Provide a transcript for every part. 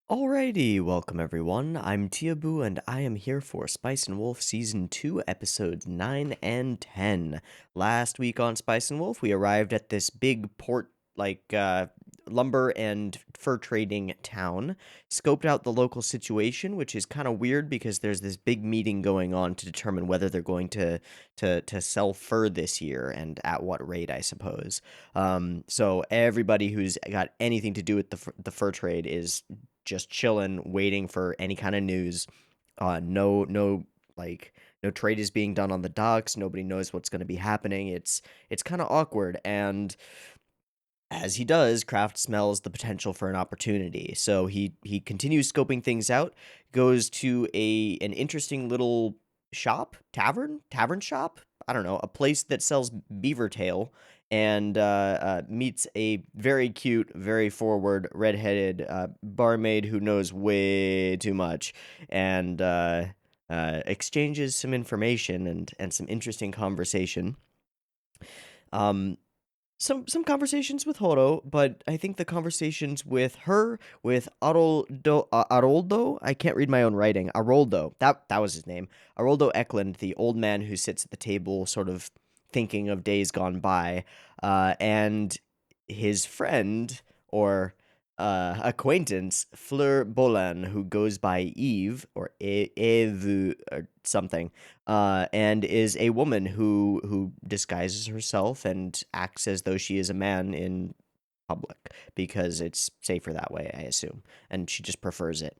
Alrighty, welcome everyone. I'm Teeaboo and I am here for Spice and Wolf Season 2, Episodes 9 and 10. Last week on Spice and Wolf, we arrived at this big port, lumber and fur trading town, scoped out the local situation, which is kind of weird because there's this big meeting going on to determine whether they're going to sell fur this year and at what rate, I suppose. So everybody who's got anything to do with the fur trade is just chilling, waiting for any kind of news. Like no trade is being done on the docks. Nobody knows what's going to be happening. It's kind of awkward, and as he does, Kraft smells the potential for an opportunity. So he continues scoping things out, goes to an interesting little tavern shop. I don't know, a place that sells beaver tail, and meets a very cute, very forward, redheaded barmaid who knows way too much, and exchanges some information and some interesting conversation. Um, some conversations with Horo, but I think the conversations with her, with Aroldo, I can't read my own writing. Aroldo, that was his name. Aroldo Eklund, the old man who sits at the table, sort of thinking of days gone by, and his friend or acquaintance Fleur Bolan, who goes by Eve or Eve or something, and is a woman who disguises herself and acts as though she is a man in public because it's safer that way, I assume, and she just prefers it.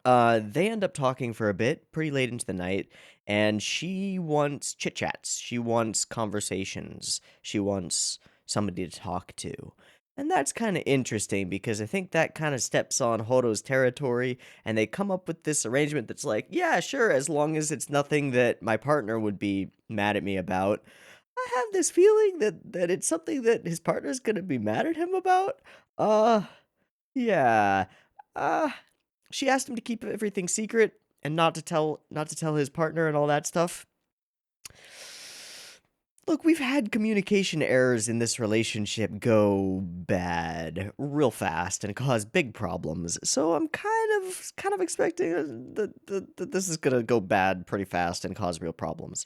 They end up talking for a bit, pretty late into the night, and she wants chit chats. She wants conversations. She wants somebody to talk to. And that's kind of interesting because I think that kind of steps on Horo's territory, and they come up with this arrangement that's like, yeah, sure, as long as it's nothing that my partner would be mad at me about. I have this feeling that it's something that his partner's gonna be mad at him about. Uh, yeah. Uh, she asked him to keep everything secret and not to tell his partner and all that stuff. Look, we've had communication errors in this relationship go bad real fast and cause big problems. So I'm kind of expecting that this is gonna go bad pretty fast and cause real problems.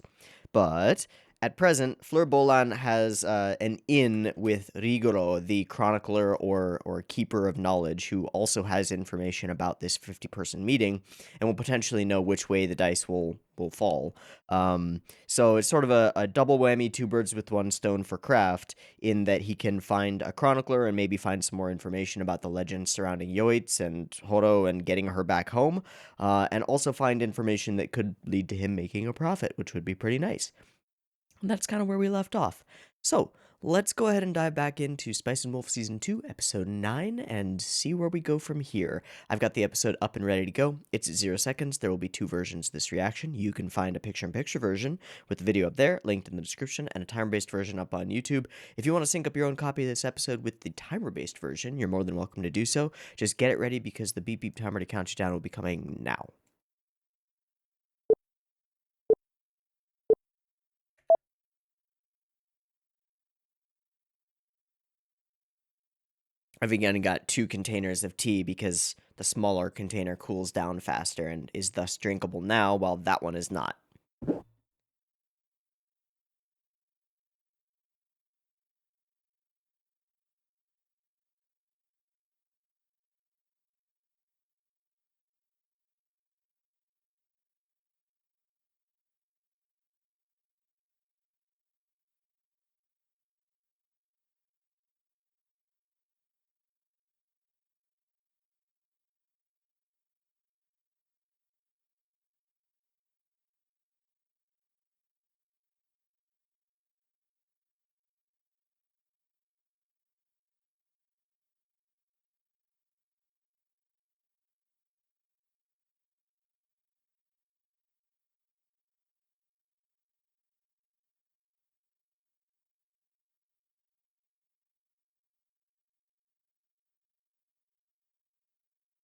But at present, Fleur Bolan has an in with Rigoro, the chronicler or keeper of knowledge, who also has information about this 50-person meeting and will potentially know which way the dice will fall. So it's sort of a double whammy, two birds with one stone for Kraft, in that he can find a chronicler and maybe find some more information about the legends surrounding Yoitz and Horo and getting her back home, and also find information that could lead to him making a profit, which would be pretty nice. And that's kind of where we left off. So let's go ahead and dive back into Spice and Wolf Season 2, Episode 9, and see where we go from here. I've got the episode up and ready to go. It's at 0 seconds. There will be two versions of this reaction. You can find a picture-in-picture version with the video up there, linked in the description, and a timer-based version up on YouTube. If you want to sync up your own copy of this episode with the timer-based version, you're more than welcome to do so. Just get it ready because the beep beep timer to count you down will be coming now. I've again got two containers of tea because the smaller container cools down faster and is thus drinkable now, while that one is not.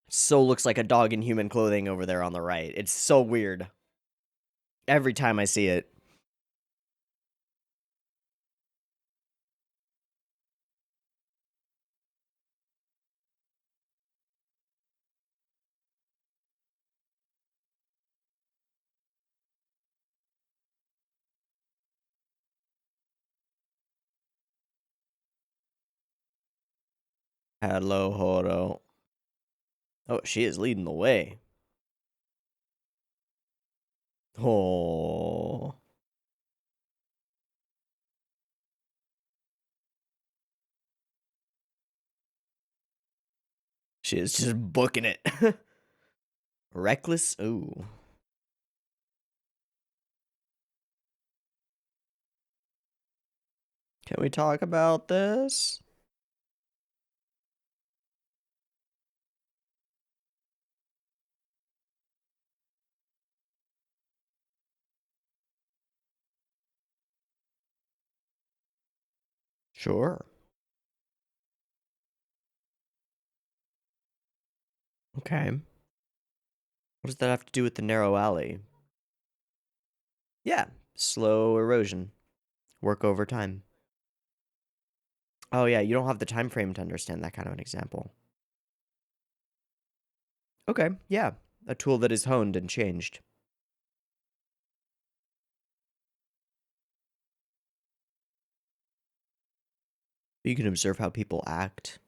So looks like a dog in human clothing over there on the right. It's so weird. Every time I see it. Hello, Horo. Oh, she is leading the way. Oh. She is just booking it. Reckless. Ooh. Can we talk about this? Sure. Okay. What does that have to do with the narrow alley? Yeah. Slow erosion. Work over time. Oh, yeah. You don't have the time frame to understand that kind of an example. Okay. Yeah. A tool that is honed and changed. You can observe how people act.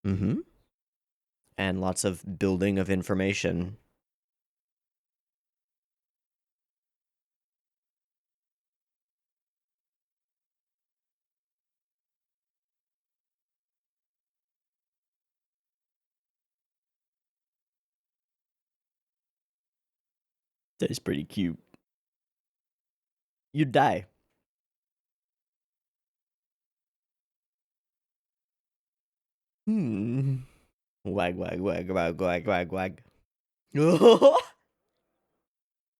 Mm-hmm. And lots of building of information. That is pretty cute. You'd die. Hmm. Wag, wag, wag, wag, wag, wag, wag.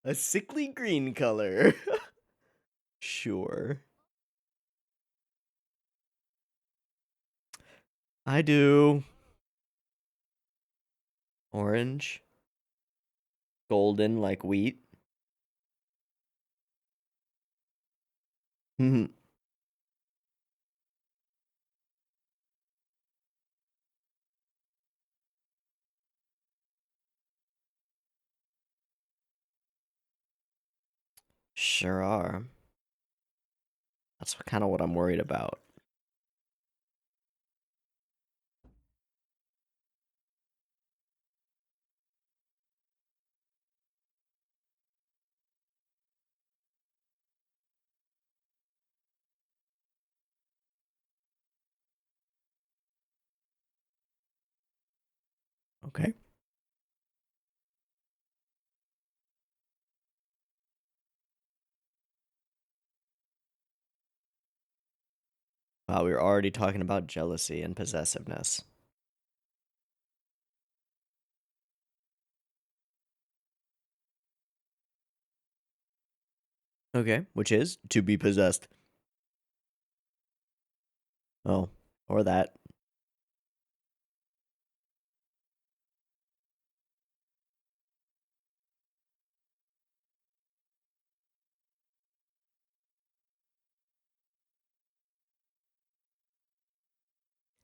A sickly green color. Sure. I do. Orange. Golden like wheat. Hmm. Sure are. That's kind of what I'm worried about. Okay. Wow, we were already talking about jealousy and possessiveness. Okay, which is to be possessed. Oh, or that.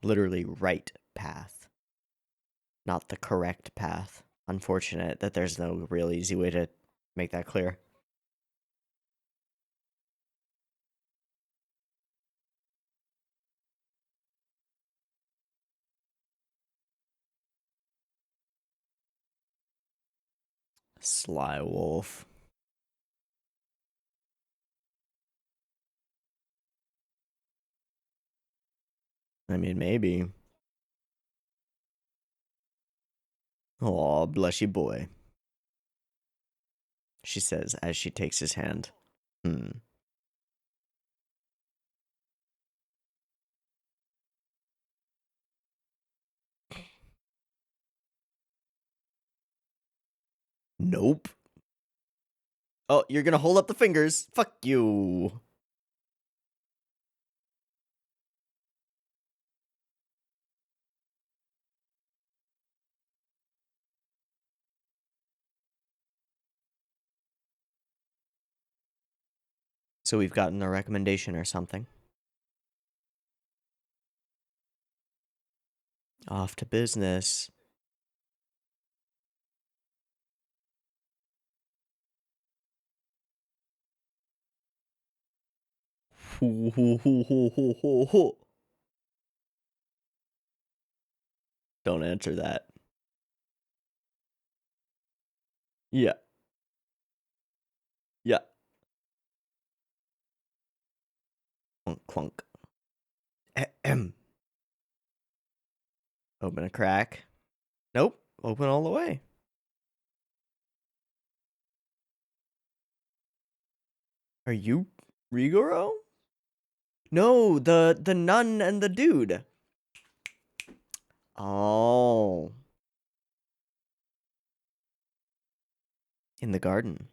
Literally right path, not the correct path. Unfortunate that there's no real easy way to make that clear. Sly wolf. I mean, maybe. Aw, blushy boy, she says as she takes his hand. Hmm. Nope. Oh, you're gonna hold up the fingers. Fuck you. So we've gotten a recommendation or something. Off to business. Ho, ho, ho, ho, ho, ho, ho. Don't answer that. Yeah. Yeah. Clunk, clunk. Ahem. Open a crack. Nope. Open all the way. Are you Rigoro? No, the nun and the dude. Oh. In the garden.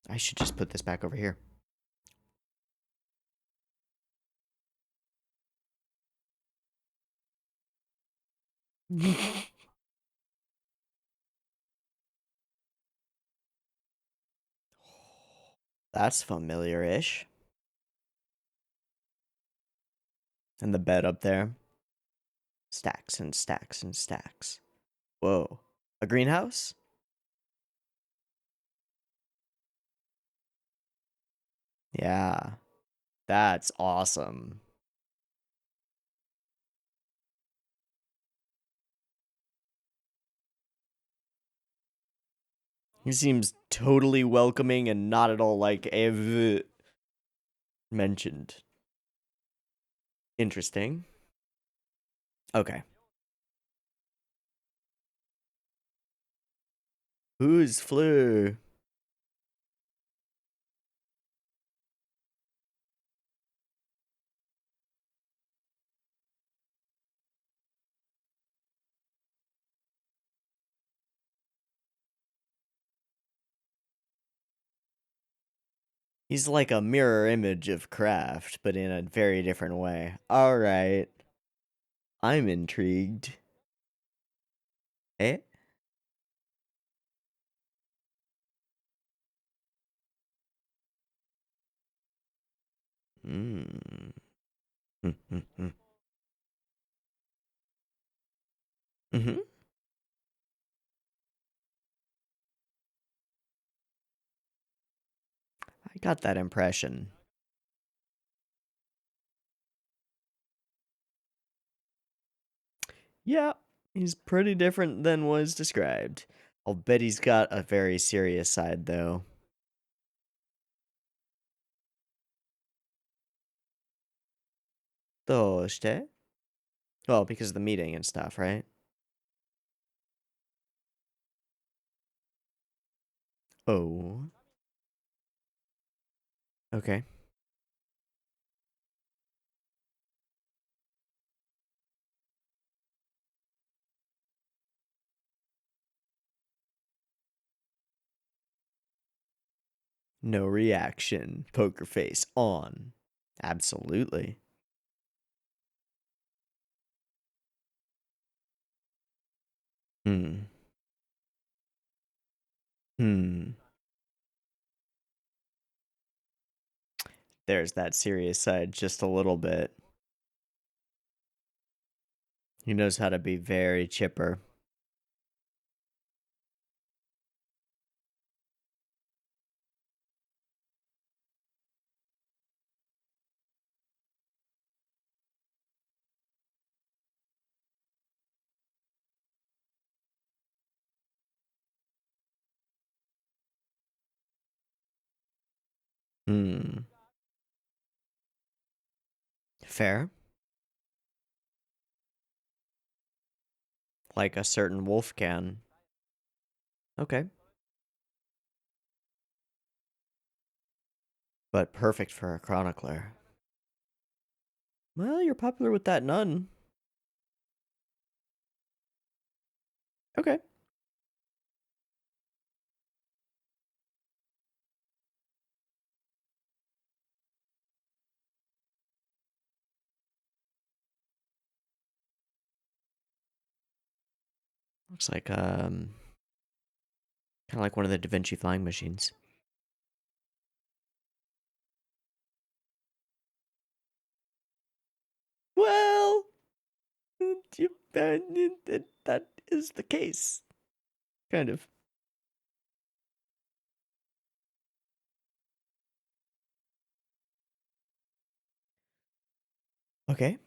I should just put this back over here. That's familiar-ish. And the bed up there. Stacks and stacks and stacks. Whoa. A greenhouse? Yeah. That's awesome. He seems totally welcoming and not at all like Ev mentioned. Interesting. Okay. Who's Fleur? He's like a mirror image of Kraft, but in a very different way. Alright. I'm intrigued. Eh? Mm. Mm-hmm. I got that impression. Yeah, he's pretty different than was described. I'll bet he's got a very serious side, though. Doshite? Well, because of the meeting and stuff, right? Oh. Okay. No reaction. Poker face on. Absolutely. Hmm. Hmm. There's that serious side just a little bit. He knows how to be very chipper. Hmm. Fair. Like a certain wolf can. Okay. But perfect for a chronicler. Well, you're popular with that nun. Okay. Looks like kind of like one of the Da Vinci flying machines. Well, that is the case. Kind of. Okay.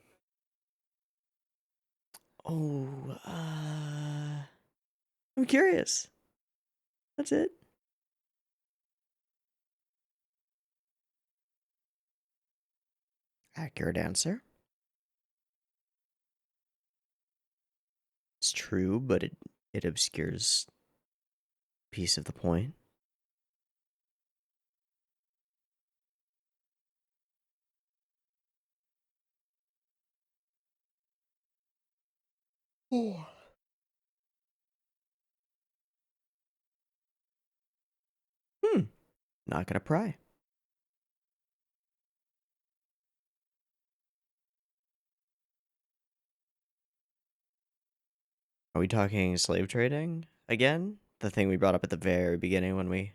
Oh, I'm curious. That's it. Accurate answer. It's true, but it obscures a piece of the point. Oh. Not gonna pry. Are we talking slave trading again? The thing we brought up at the very beginning when we...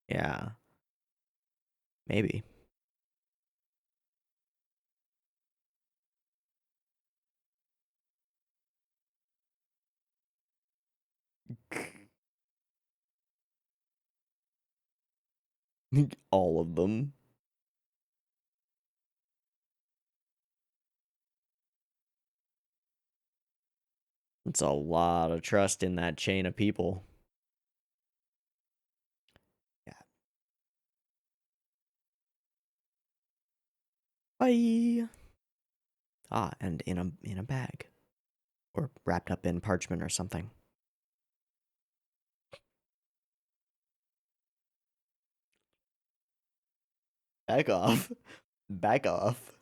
Yeah. Maybe. All of them. It's a lot of trust in that chain of people. Yeah. Bye. Ah, and in a bag. Or wrapped up in parchment or something. Back off. Back off.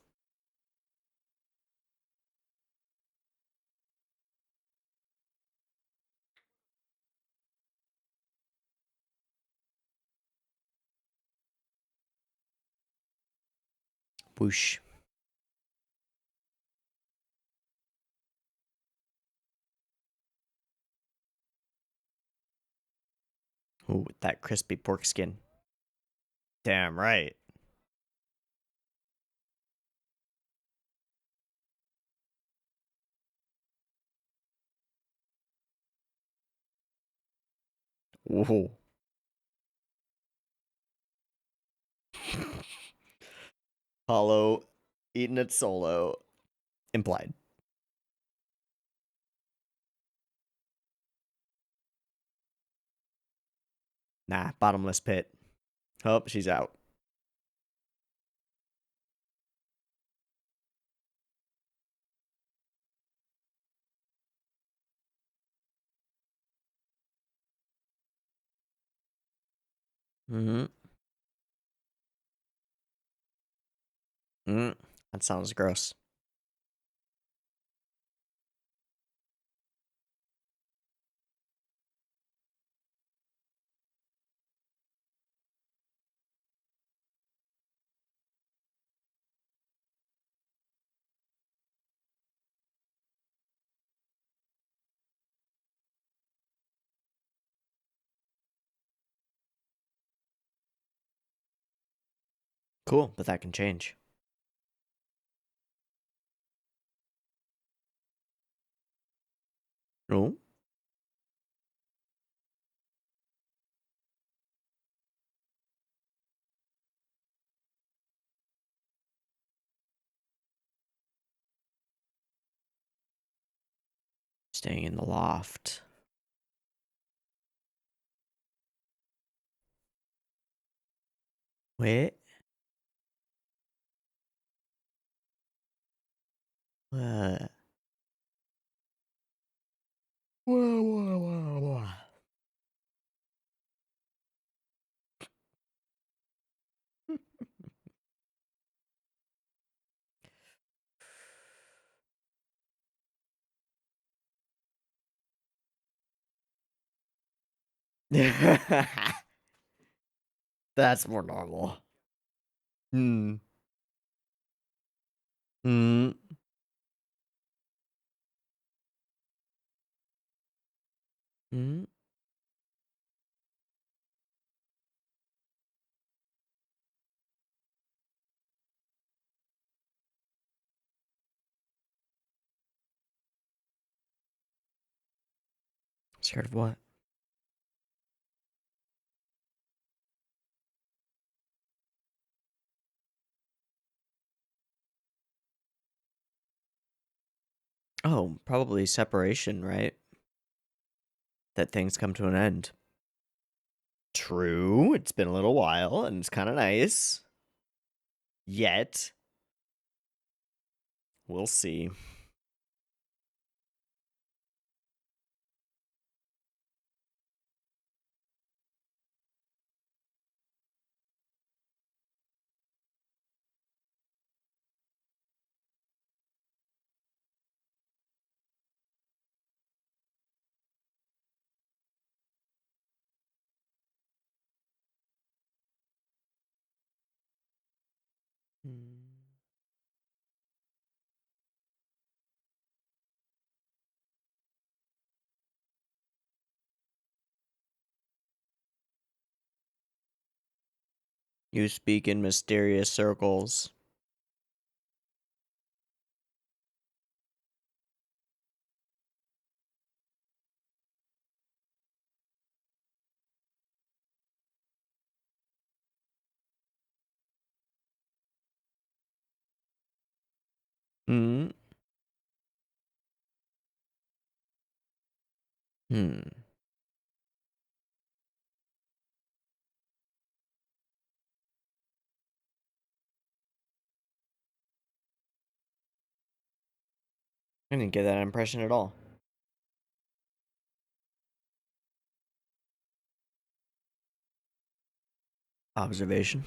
Whoosh. Ooh, that crispy pork skin. Damn right. Whoa. Hollow eating it solo. Implied. Nah, bottomless pit. Oh, she's out. Mm-hmm. Mm. That sounds gross. Cool, but that can change. No? Staying in the loft. Wait. Uh. Whoa, whoa, whoa, whoa. That's more normal. Hmm. Hmm. Hmm. Scared of what? Oh, probably separation, right? That things come to an end. True, it's been a little while, and it's kind of nice. Yet, we'll see. You speak in mysterious circles. Hmm. Hmm. I didn't get that impression at all. Observation.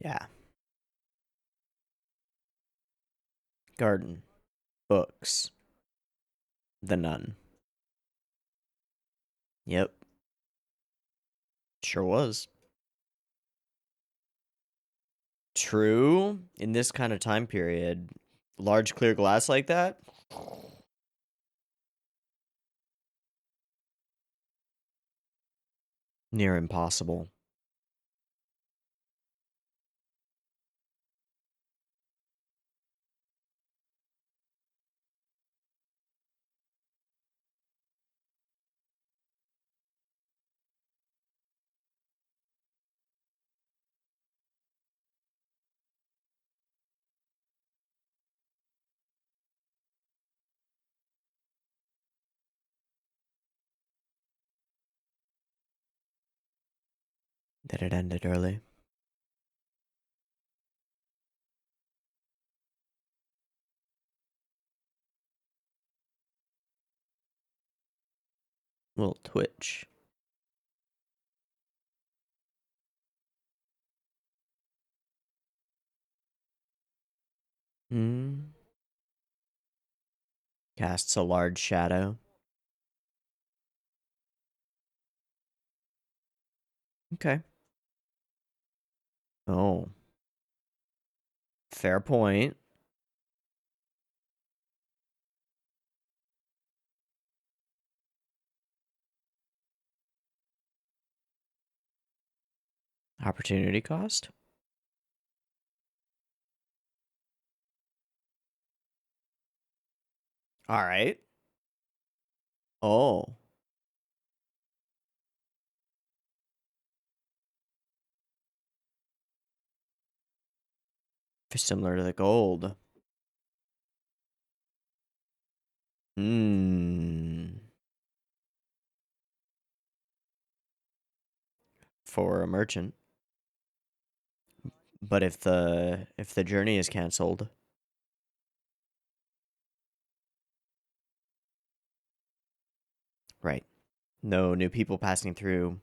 Yeah. Garden. Books. The Nun. Yep. Sure was. True. In this kind of time period, large clear glass like that? Near impossible. That it ended early. Little twitch. Hmm. Casts a large shadow. Okay. Oh. Fair point. Opportunity cost? Alright. Oh. Similar to the gold. Hmm. For a merchant. But if the journey is cancelled, right? No new people passing through.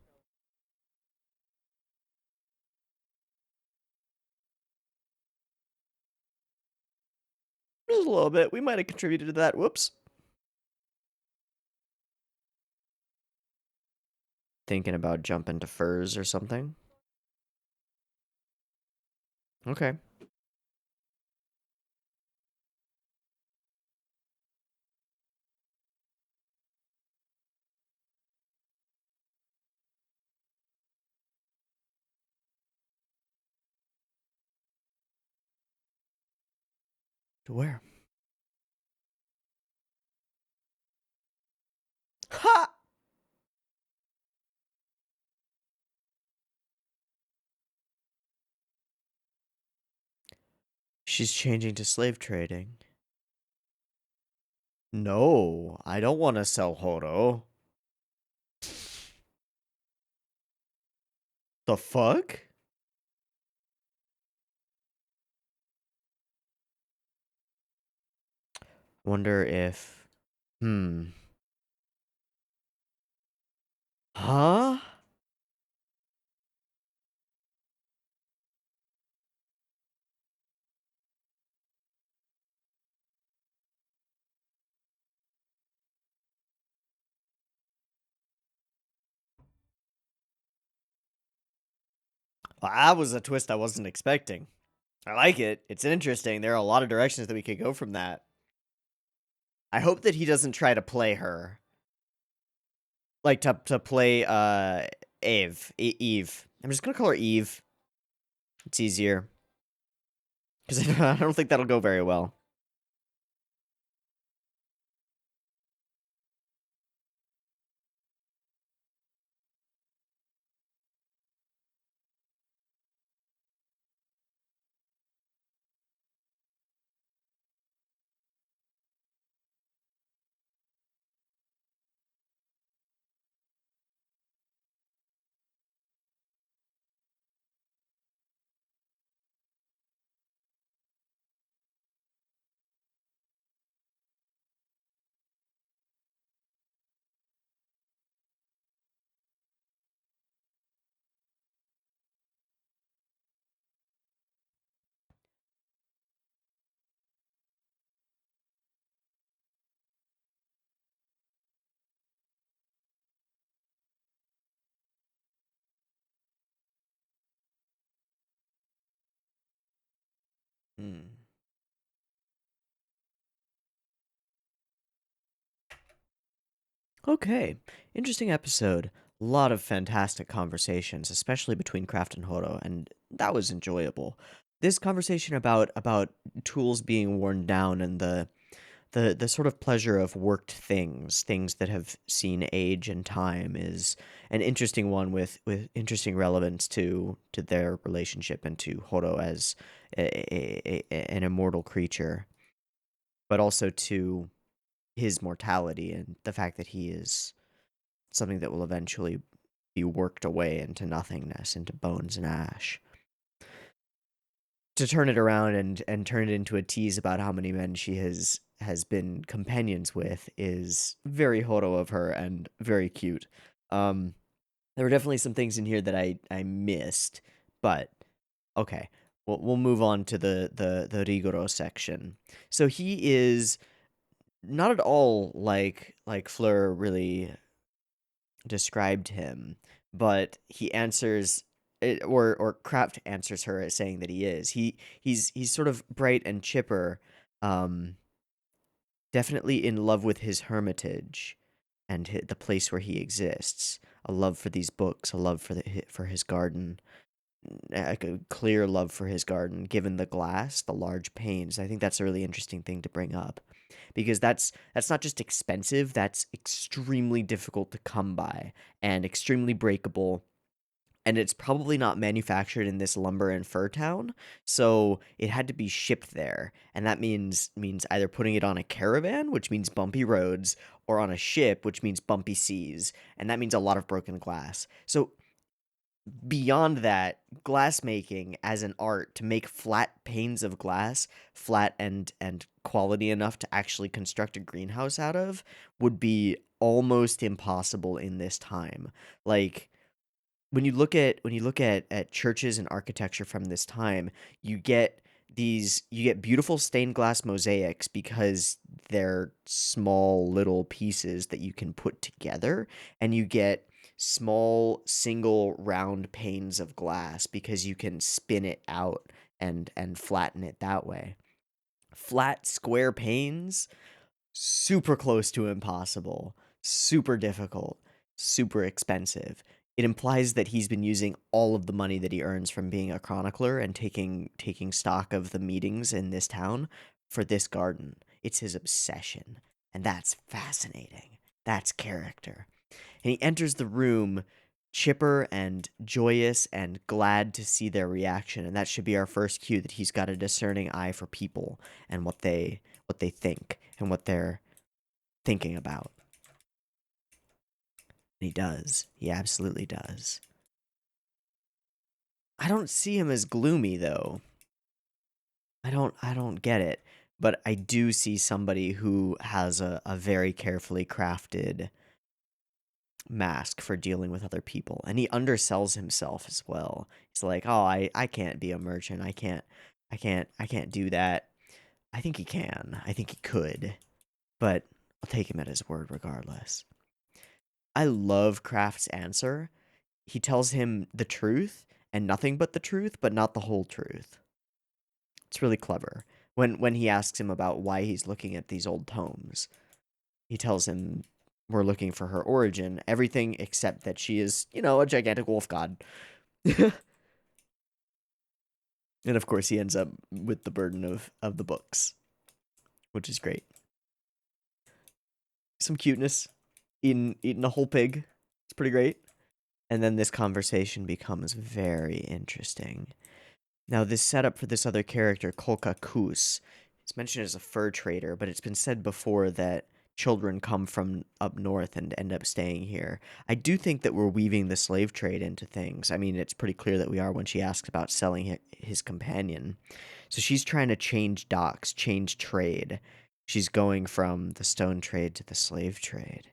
Just a little bit. We might have contributed to that. Whoops. Thinking about jumping to furs or something. Okay. To where? Ha! She's changing to slave trading. No, I don't want to sell Horo. The fuck? Wonder if... Huh? Well, that was a twist I wasn't expecting. I like it. It's interesting. There are a lot of directions that we could go from that. I hope that he doesn't try to play her. Like, to play, Eve. I'm just gonna call her Eve. It's easier. Because I don't think that'll go very well. Hmm. Okay, interesting episode. A lot of fantastic conversations, especially between Craft and Horo, and that was enjoyable. This conversation about tools being worn down and the sort of pleasure of worked things that have seen age and time is an interesting one with interesting relevance to their relationship and to Horo as an immortal creature, but also to his mortality and the fact that he is something that will eventually be worked away into nothingness, into bones and ash. To turn it around and turn it into a tease about how many men she has been companions with is very Horo of her and very cute. There were definitely some things in here that I missed, but okay. We'll move on to the Rigoro section. So he is not at all like Fleur really described him, but he answers or Kraft answers her as saying that he is. He's sort of bright and chipper, um, definitely in love with his hermitage and the place where he exists. A love for these books, a love for his garden, like a clear love for his garden, given the glass, the large panes. I think that's a really interesting thing to bring up because that's not just expensive, that's extremely difficult to come by and extremely breakable. And it's probably not manufactured in this lumber and fur town, so it had to be shipped there, and that means either putting it on a caravan, which means bumpy roads, or on a ship, which means bumpy seas, and that means a lot of broken glass. So beyond that, glass making as an art to make flat panes of glass, flat and quality enough to actually construct a greenhouse out of, would be almost impossible in this time. Like when you look at churches and architecture from this time, you get beautiful stained glass mosaics because they're small little pieces that you can put together, and you get small single round panes of glass because you can spin it out and flatten it that way. Flat square panes, super close to impossible, super difficult, super expensive. It implies that he's been using all of the money that he earns from being a chronicler and taking stock of the meetings in this town for this garden. It's his obsession, and that's fascinating. That's character. And he enters the room chipper and joyous and glad to see their reaction, and that should be our first cue that he's got a discerning eye for people and what they think and what they're thinking about. And he does. He absolutely does. I don't see him as gloomy though. I don't get it. But I do see somebody who has a very carefully crafted mask for dealing with other people. And he undersells himself as well. He's like, "Oh, I can't be a merchant. I can't do that." I think he can. I think he could. But I'll take him at his word regardless. I love Kraft's answer. He tells him the truth and nothing but the truth, but not the whole truth. It's really clever. When he asks him about why he's looking at these old tomes, he tells him we're looking for her origin, everything except that she is, a gigantic wolf god. And of course, he ends up with the burden of the books, which is great. Some cuteness, eating a whole pig. It's pretty great. And then this conversation becomes very interesting. Now, this setup for this other character, Kolka Kus, it's mentioned as a fur trader, but it's been said before that children come from up north and end up staying here. I do think that we're weaving the slave trade into things. I mean, it's pretty clear that we are when she asks about selling his companion. So she's trying to change docks, change trade. She's going from the stone trade to the slave trade.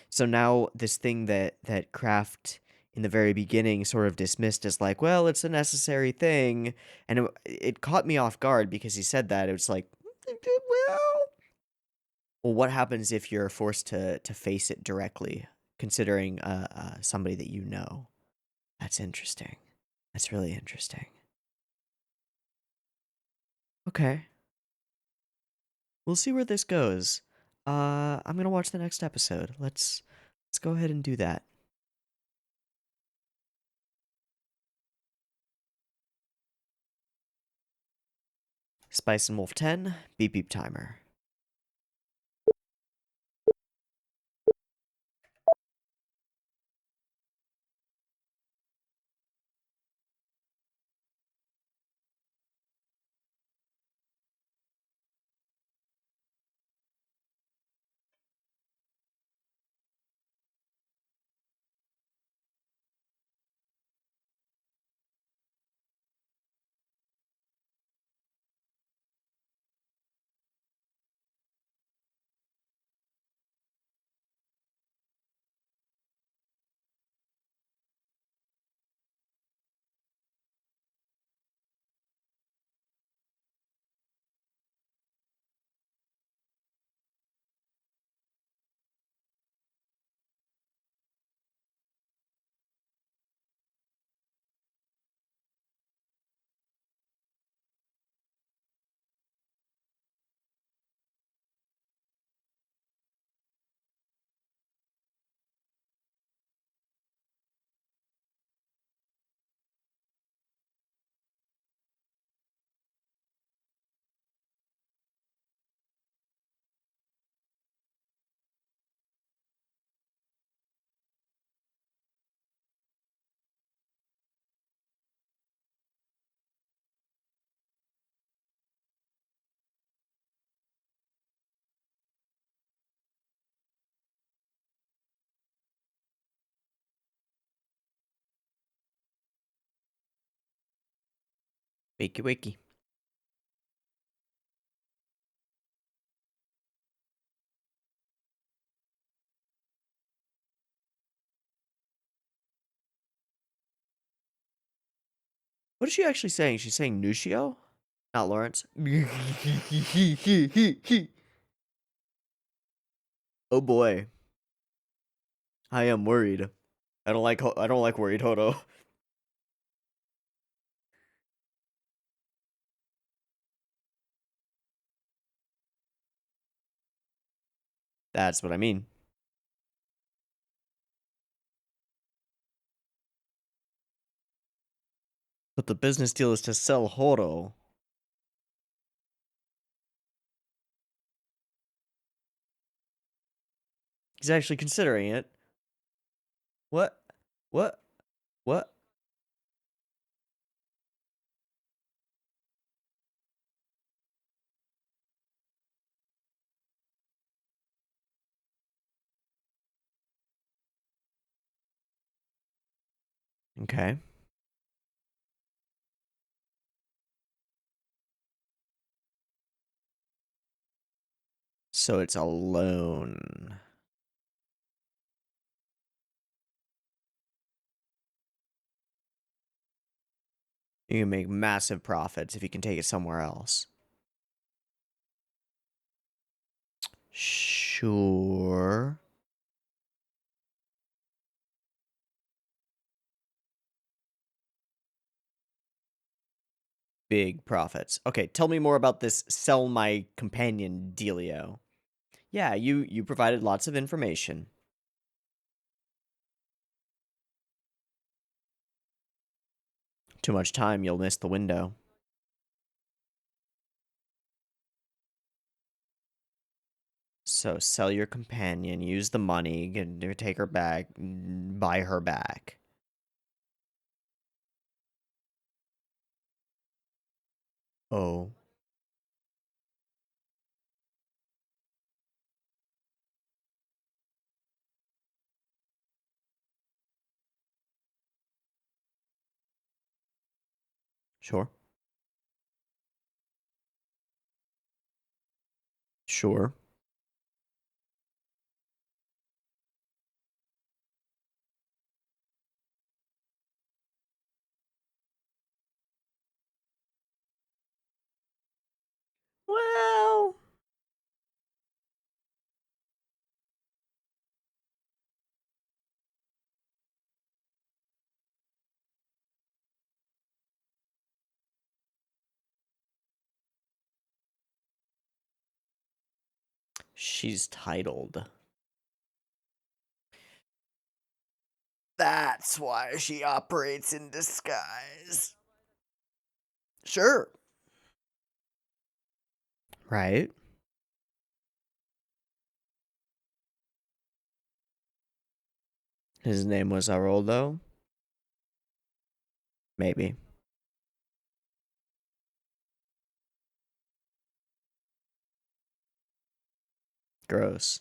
So now this thing that Kraft in the very beginning sort of dismissed as like, well, it's a necessary thing, and it caught me off guard because he said that. It was like, well, what happens if you're forced to face it directly, considering somebody that you know? That's interesting. That's really interesting. Okay, we'll see where this goes. I'm gonna watch the next episode. Let's go ahead and do that. Spice and Wolf 10, beep beep timer. Wakey wakey. What is she actually saying? She's saying Nushio? Not Lawrence. Oh boy. I am worried. I don't like worried Hodo. That's what I mean. But the business deal is to sell Hodo. He's actually considering it. What? What? What? Okay. So it's a loan. You can make massive profits if you can take it somewhere else. Sure. Big profits. Okay, tell me more about this sell my companion dealio. Yeah, you provided lots of information. Too much time, you'll miss the window. So sell your companion, use the money, take her back, buy her back. Oh, sure. Sure. Well, she's titled. That's why she operates in disguise. Sure. Right? His name was Haroldo? Maybe. Gross.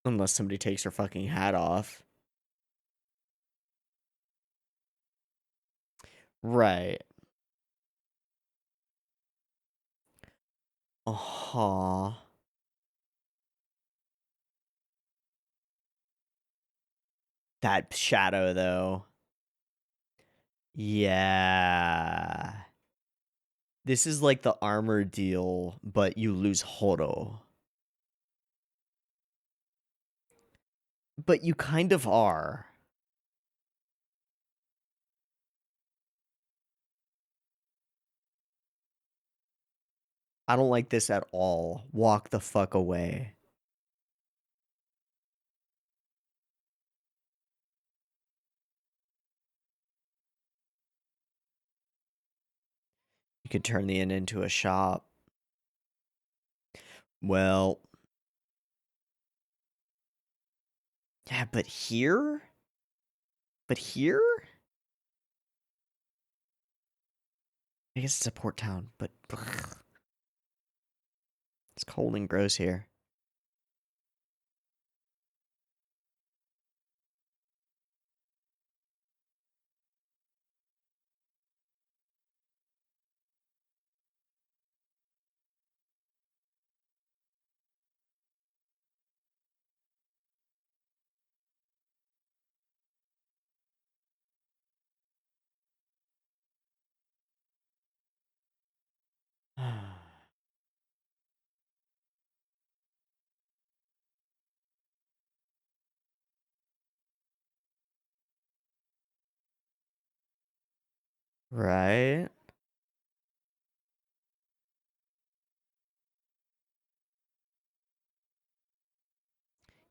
Unless somebody takes her fucking hat off. Right. Uh-huh. That shadow, though. Yeah. This is like the armor deal, but you lose Horo. But you kind of are. I don't like this at all. Walk the fuck away. You could turn the inn into a shop. Well, yeah, but here? But here? I guess it's a port town, but it's cold and gross here. Right?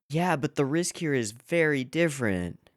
Yeah, but the risk here is very different.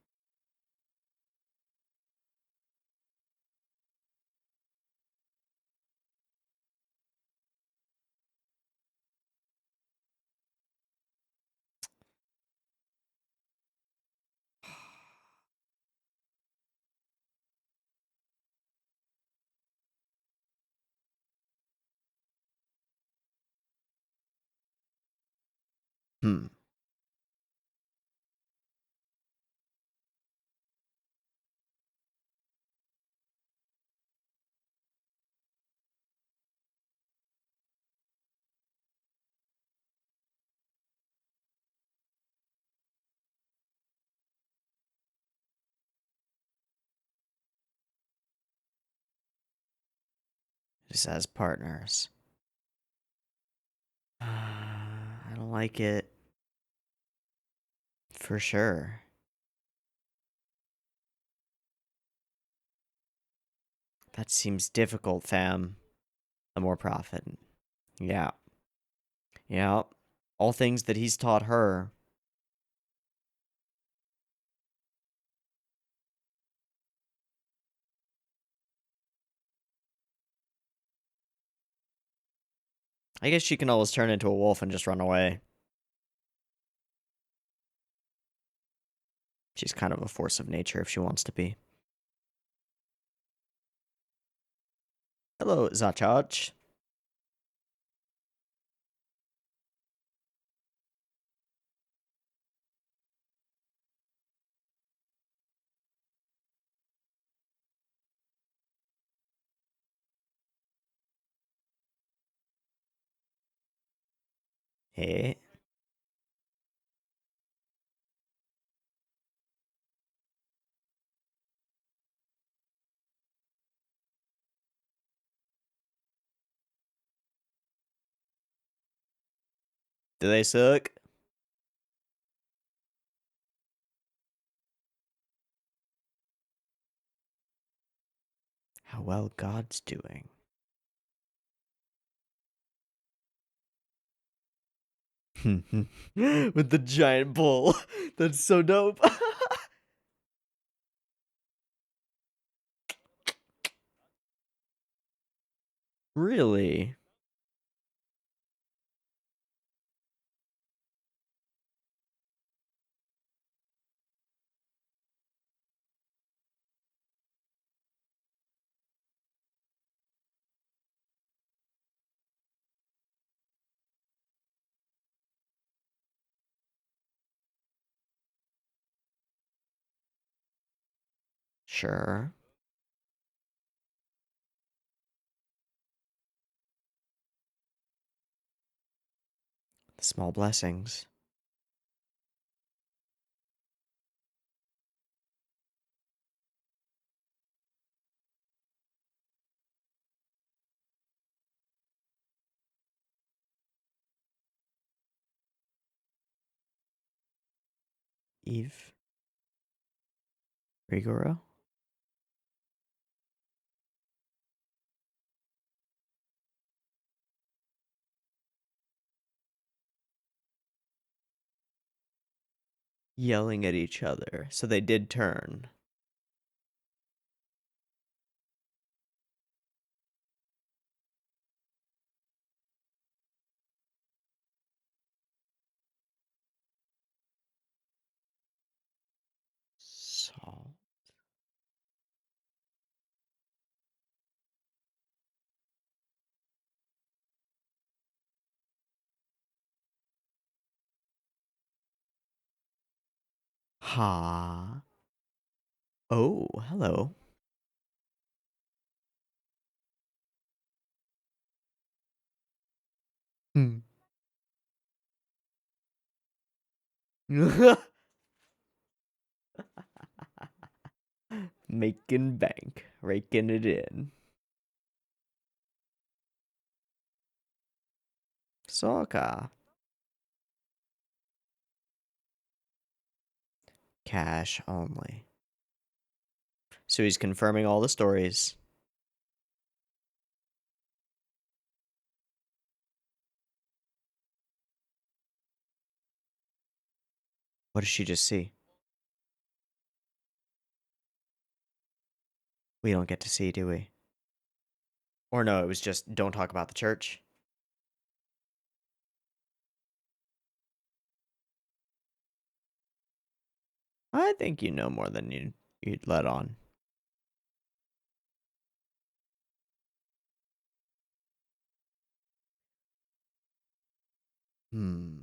Just as partners. I don't like it. For sure. That seems difficult, fam. The more profit. Yeah. Yeah. All things that he's taught her. I guess she can always turn into a wolf and just run away. She's kind of a force of nature if she wants to be. Hello, Zachach. Hey. Do they suck? How well God's doing. With the giant bull. That's so dope. Really? Sure. Small blessings. Eve. Rigoro. Yelling at each other. So they did turn. Salt. Ha. Oh, hello. Hmm. Making bank. Raking it in. Sokka. Cash only. So he's confirming all the stories. What does she just see? We don't get to see, do we? Or no, it was just don't talk about the church. I think you know more than you'd let on. Hmm.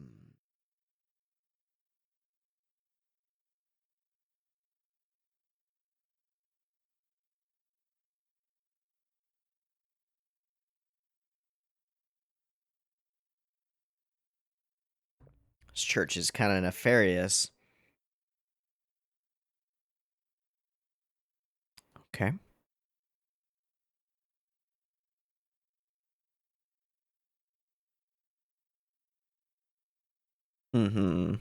This church is kind of nefarious. Okay. Mm-hmm.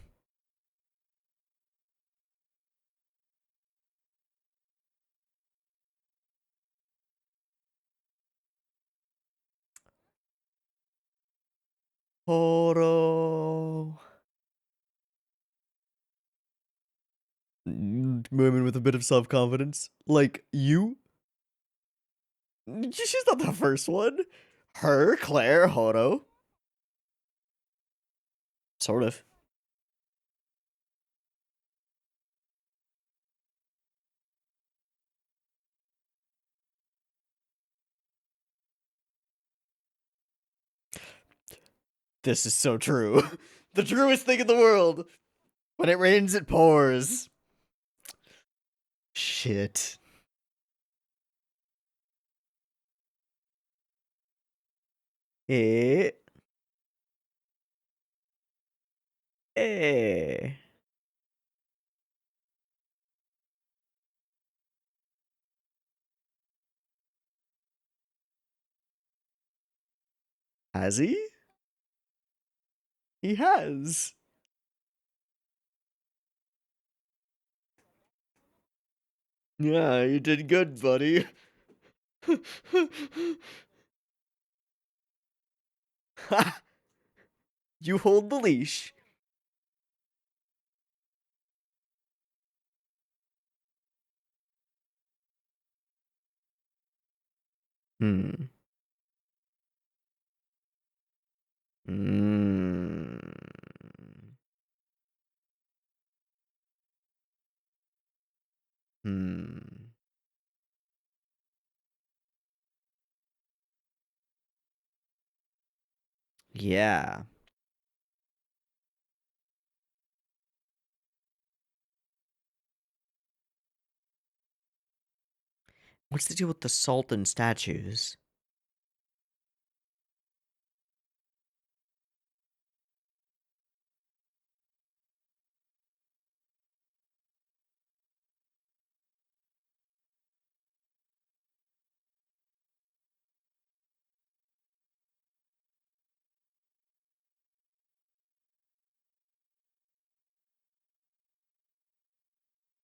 Horo. Women with a bit of self-confidence. Like you? She's not the first one. Her, Claire, Horo. Sort of. This is so true. The truest thing in the world. When it rains, it pours. Shit. Eh. Eh. Has he? He has. Yeah, you did good, buddy. You hold the leash. Hmm. Mm. Hmm. Yeah. What's the deal with the salt and statues?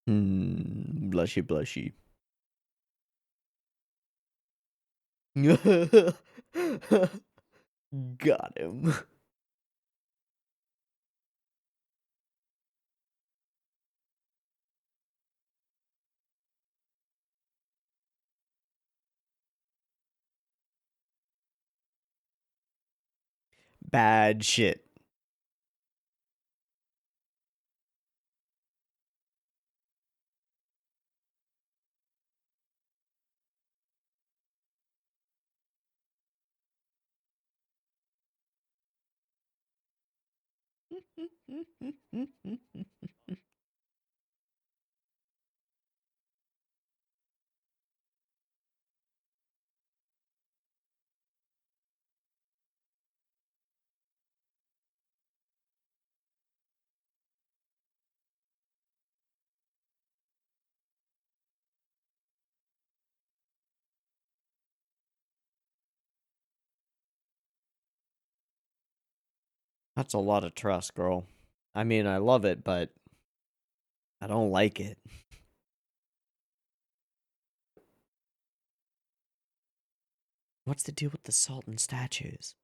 Hmm. Blushy, blushy. Got him. Bad shit. That's a lot of trust, girl. I mean, I love it, but I don't like it. What's the deal with the salt and statues?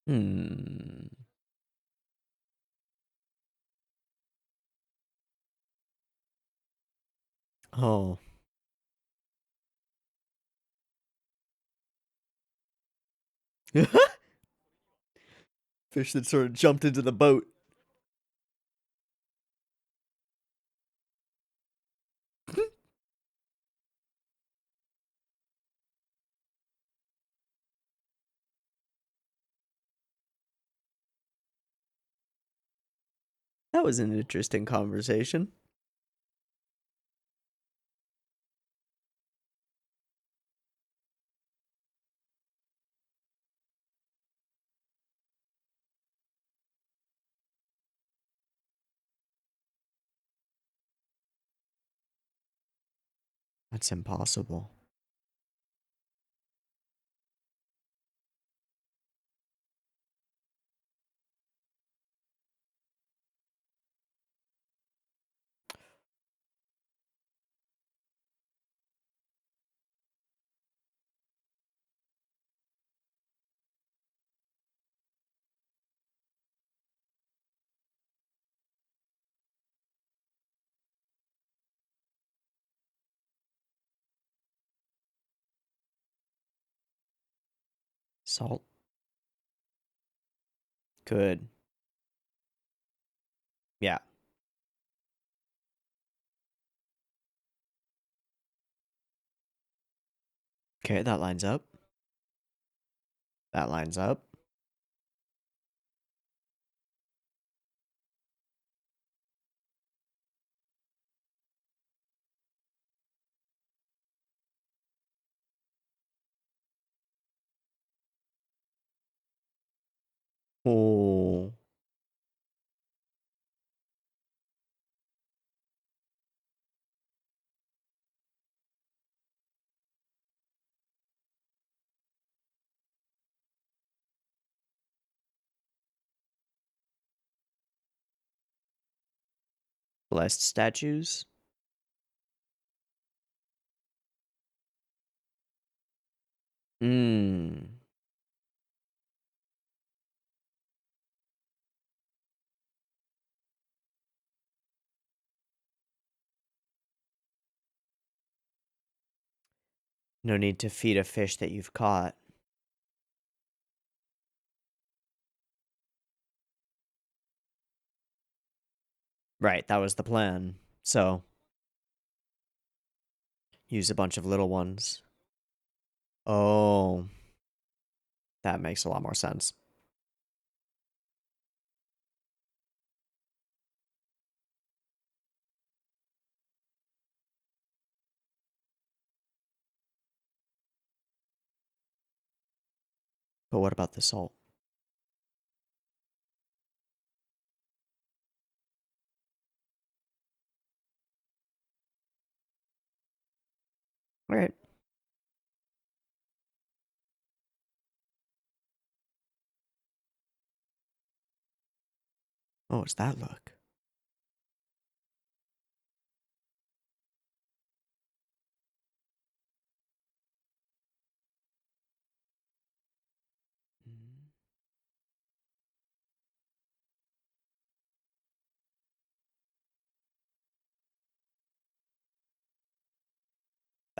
Hmm. Oh. Fish that sort of jumped into the boat. That was an interesting conversation. That's impossible. Salt. Good. Yeah. Okay, that lines up. That lines up. Oh. Blessed statues. Mmm. No need to feed a fish that you've caught. Right, that was the plan. So, use a bunch of little ones. Oh, that makes a lot more sense. But what about the salt? All right. Oh, what's that look?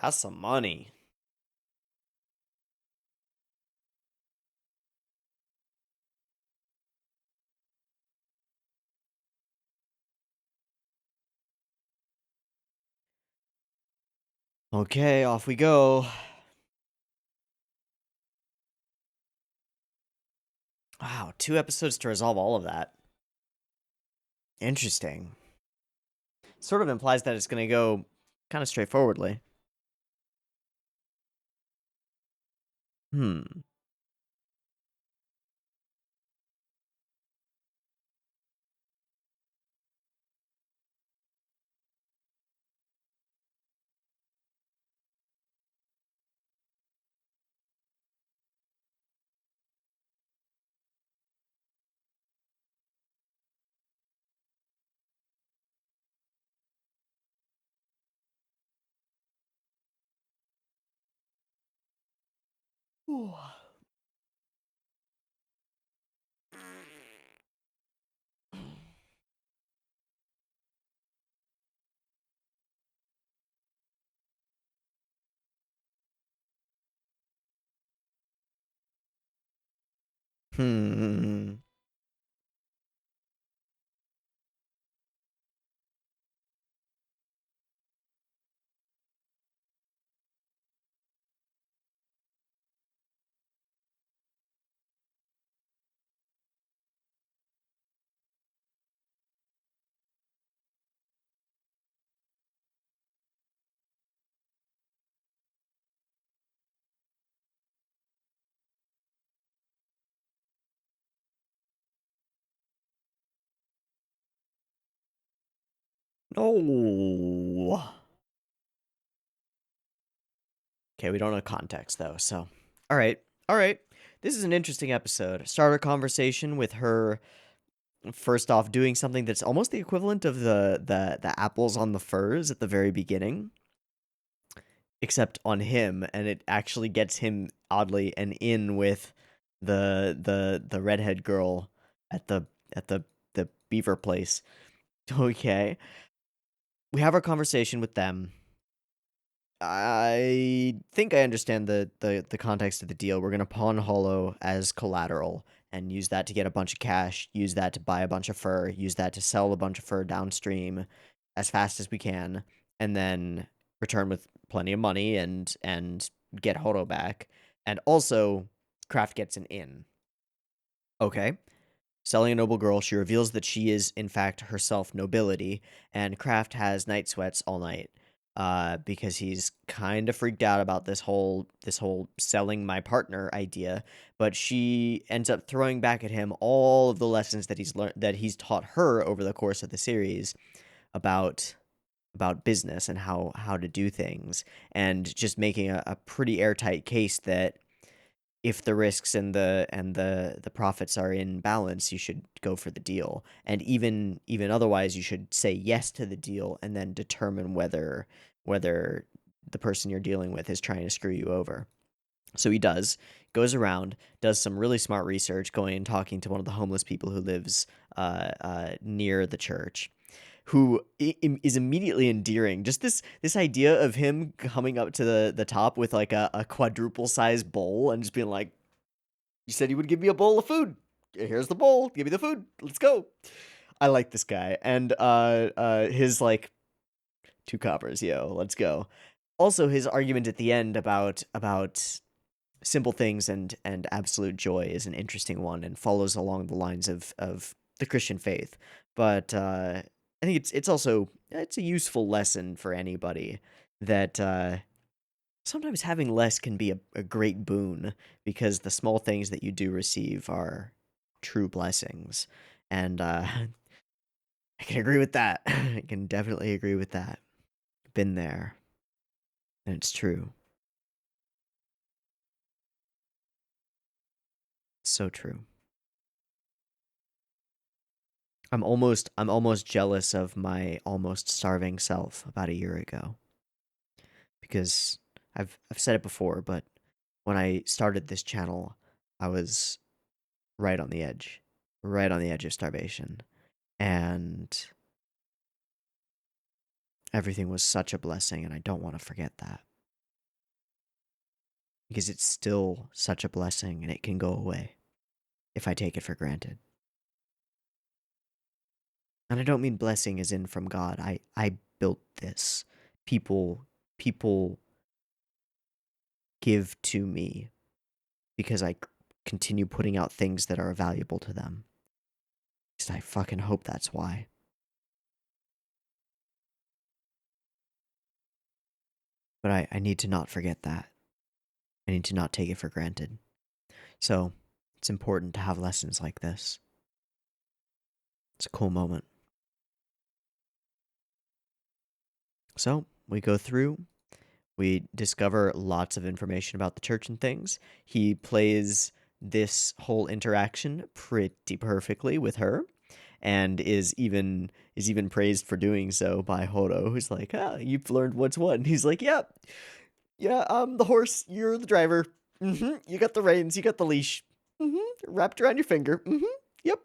That's some money. Okay, off we go. Wow, 2 episodes to resolve all of that. Interesting. Sort of implies that it's going to go kind of straightforwardly. Hmm. Ooh. Hmm. No. Okay, we don't know context though, so. All right. All right. This is an interesting episode. Start a conversation with her first off doing something that's almost the equivalent of the apples on the furs at the very beginning, except on him, and it actually gets him oddly an in with the redhead girl at the beaver place. Okay. We have our conversation with them. I think I understand the context of the deal. We're gonna pawn Hollow as collateral and use that to get a bunch of cash, use that to buy a bunch of fur, use that to sell a bunch of fur downstream as fast as we can, and then return with plenty of money and get Hollow back. And also, Kraft gets an in. Okay. Selling a noble girl, she reveals that she is, in fact, herself nobility, and Kraft has night sweats all night, because he's kind of freaked out about this whole selling my partner idea. But she ends up throwing back at him all of the lessons that he's learned that he's taught her over the course of the series about business and how to do things, and just making a pretty airtight case that if the risks and the profits are in balance, you should go for the deal. And even otherwise, you should say yes to the deal and then determine whether the person you're dealing with is trying to screw you over. So he goes around, does some really smart research, going and talking to one of the homeless people who lives near the church, who is immediately endearing. Just this idea of him coming up to the top with like a quadruple size bowl and just being like, "You said you would give me a bowl of food. Here's the bowl. Give me the food. Let's go." I like this guy, and his like 2 coppers, yo, let's go. Also, his argument at the end about simple things and absolute joy is an interesting one and follows along the lines of the Christian faith. But I think it's also it's a useful lesson for anybody that sometimes having less can be a great boon, because the small things that you do receive are true blessings. And I can agree with that. I can definitely agree with that. Been there, and it's true. So true. I'm almost jealous of my almost starving self about a year ago, because I've said it before, but when I started this channel, I was right on the edge, right on the edge of starvation, and everything was such a blessing, and I don't want to forget that, because it's still such a blessing, and it can go away if I take it for granted. And I don't mean blessing as in from God. I built this. People give to me because I continue putting out things that are valuable to them. At least I fucking hope that's why. But I need to not forget that. I need to not take it for granted. So it's important to have lessons like this. It's a cool moment. So we go through, we discover lots of information about the church and things. He plays this whole interaction pretty perfectly with her, and is even praised for doing so by Horo, who's like, "Ah, you've learned what's what." And he's like, "Yeah, yeah, I'm the horse, you're the driver. You got the reins, you got the leash. Wrapped around your finger. Yep,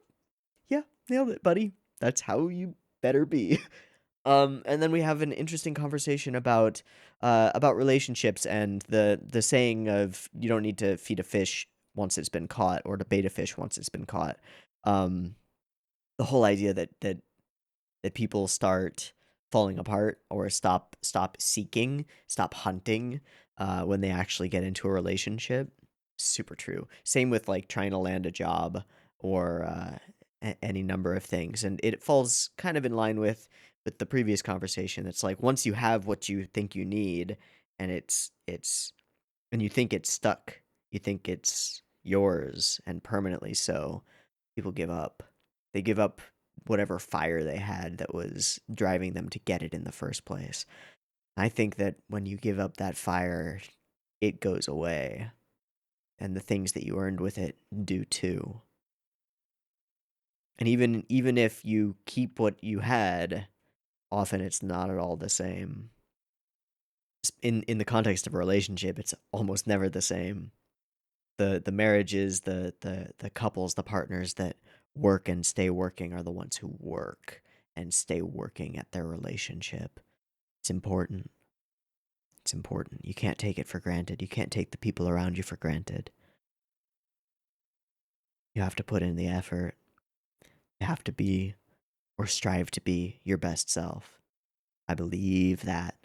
yeah, nailed it, buddy. That's how you better be." And then we have an interesting conversation about relationships and the saying of you don't need to feed a fish once it's been caught, or to bait a fish once it's been caught. Um, the whole idea that people start falling apart or stop seeking, stop hunting when they actually get into a relationship. Super true. Same with like trying to land a job or any number of things, and it falls kind of in line with the previous conversation. It's like once you have what you think you need, and it's and you think it's stuck, you think it's yours and permanently so, people give up. They give up whatever fire they had that was driving them to get it in the first place. I think that when you give up that fire, it goes away, and the things that you earned with it do too. And even if you keep what you had, often it's not at all the same. In the context of a relationship, it's almost never the same. The marriages, the couples, the partners that work and stay working are the ones who work and stay working at their relationship. It's important. It's important. You can't take it for granted. You can't take the people around you for granted. You have to put in the effort. You have to be, or strive to be, your best self. I believe that.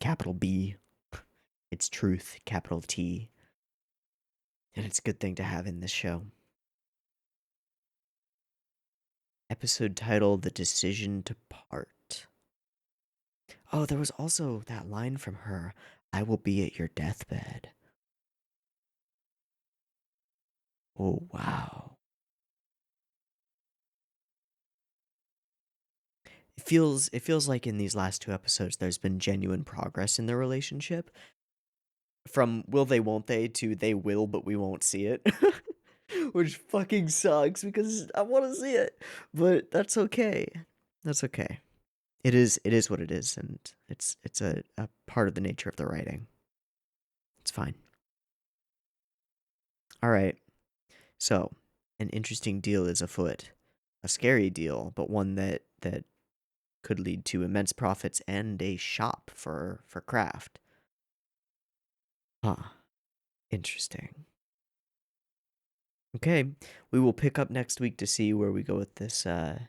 Capital B. It's truth, capital T. And it's a good thing to have in this show. Episode title, The Decision to Part. Oh, there was also that line from her, I will be at your deathbed. Oh, wow. It feels like in these last 2 episodes there's been genuine progress in their relationship. From will they won't they to they will but we won't see it. Which fucking sucks because I want to see it. But that's okay. That's okay. It is what it is, and it's a part of the nature of the writing. It's fine. All right. So, an interesting deal is afoot. A scary deal, but one that could lead to immense profits and a shop for craft. Huh. Interesting. Okay, we will pick up next week to see where we go with this at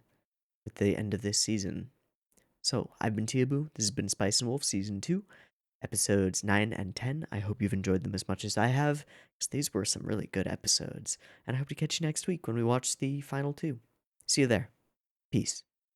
the end of this season. So, I've been Teeaboo. This has been Spice and Wolf Season 2, Episodes 9 and 10. I hope you've enjoyed them as much as I have, because these were some really good episodes. And I hope to catch you next week when we watch the final 2. See you there. Peace.